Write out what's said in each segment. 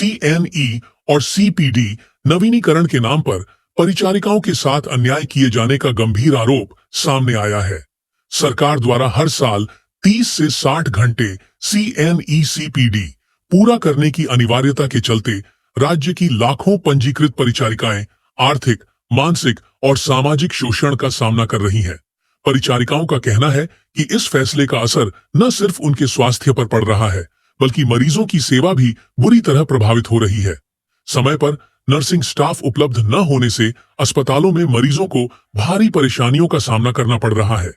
CNE और CPD नवीनीकरण के नाम पर परिचारिकाओं के साथ अन्याय किए जाने का गंभीर आरोप सामने आया है। सरकार द्वारा हर साल 30 से 60 घंटे CNE CPD पूरा करने की अनिवार्यता के चलते राज्य की लाखों पंजीकृत परिचारिकाएं आर्थिक, मानसिक और सामाजिक शोषण का सामना कर रही हैं। परिचारिकाओं का कहना है कि इस फैसले का असर न सिर्फ उनके स्वास्थ्य पर पड़ रहा है, बल्कि मरीजों की सेवा भी बुरी तरह प्रभावित हो रही है। समय पर नर्सिंग स्टाफ उपलब्ध न होने से अस्पतालों में मरीजों को भारी परेशानियों का सामना करना पड़ रहा है।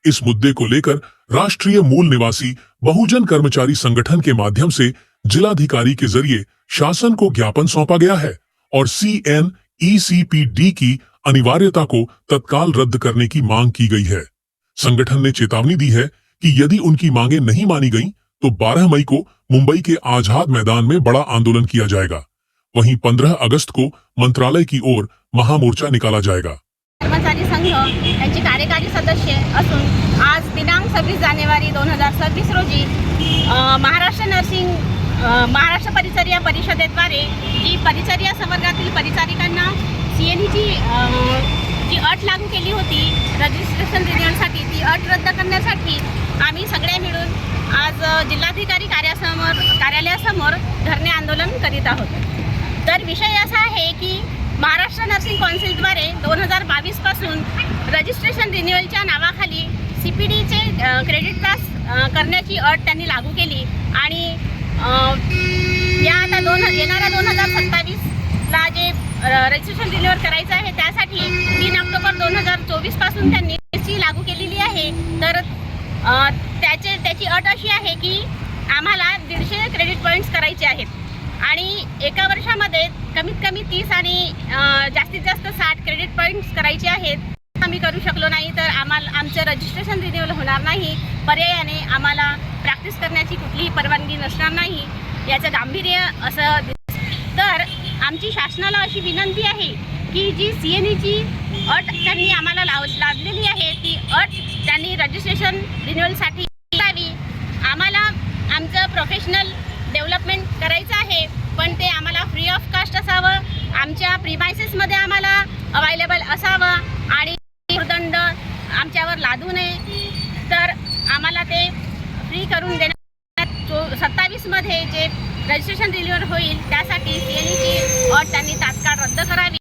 इस मुद्दे को लेकर राष्ट्रीय मूल निवासी बहुजन कर्मचारी संगठन के माध्यम से जिलाधिकारी के जरिए शासन को ज्ञापन सौंपा गया है और CNE CPD की अनिवार्यता को तत्काल रद्द करने की मांग की गई है। संगठन ने चेतावनी दी है कि यदि उनकी मांगें नहीं मानी गईं, तो 12 मई को मुंबई के आजाद मैदान में बड़ा आंदोलन किया जाएगा। वहीं 15 अगस्त को मंत्रालय की ओर महामोर्चा निकाला जाएगा। कर्मचारी संघ यांचे कार्यकारी सदस्य असून आज दिनांक 26 जानेवारी 2026 रोजी महाराष्ट्र परिचर्या परिषदेद्वारे जी परिचर्या संवर्गातील परिचारिकांना CNEची जी अट लागू केली होती रजिस्ट्रेशन रिन्युअलसाठी, ती अट रद्द करण्यासाठी आम्ही सगळे मिळून आज जिल्हाधिकारी कार्यालयासमोर धरणे आंदोलन करीत आहोत। तर विषय असा आहे की महाराष्ट्र नर्सिंग कौन्सिलद्वारे 2022 पासून रजिस्ट्रेशन रिन्युअलच्या नावाखाली CPDचे क्रेडिट पास करण्याची अट त्यांनी लागू केली आणि या आता येणाऱ्या 2027ला जे रजिस्ट्रेशन रिन्युअल करायचं आहे त्यासाठी 3 ऑक्टोबर 2024 पासून त्यांनी ती लागू केलेली आहे। तर त्याची अट अशी आहे की आम्हाला 150 क्रेडिट पॉईंट्स करायचे आहेत आणि एका वर्षामध्ये कमीत कमी 30 आणि जास्तीत जास्त 60 क्रेडिट पॉईंट्स करायचे आहेत। आम्ही करू शकलो नाही तर आमचं रजिस्ट्रेशन रिन्युअल होणार नाही। पर्यायाने आम्हाला प्रॅक्टिस करण्याची कुठलीही परवानगी नसणार नाही, याचं गांभीर्य असं। तर आमची शासनाला अशी विनंती आहे की जी CNEची अट त्यांनी आम्हाला लादलेली आहे, ती अट त्यांनी रजिस्ट्रेशन रिन्युअलसाठी लावी। आम्हाला आमचं प्रोफेशनल डेव्हलपमेंट करायचं आहे, पण ते आम्हाला फ्री ऑफ कास्ट असावं, आमच्या प्रीमायसेसमध्ये आम्हाला अवेलेबल असावं आणि दंड आमच्यावर लादू नये। तर आम्हाला ते फ्री करून देण्यात 27 मध्ये जे रजिस्ट्रेशन रिन्युअल होईल त्यासाठी CNEची अट त्यांनी तात्काळ रद्द करावी।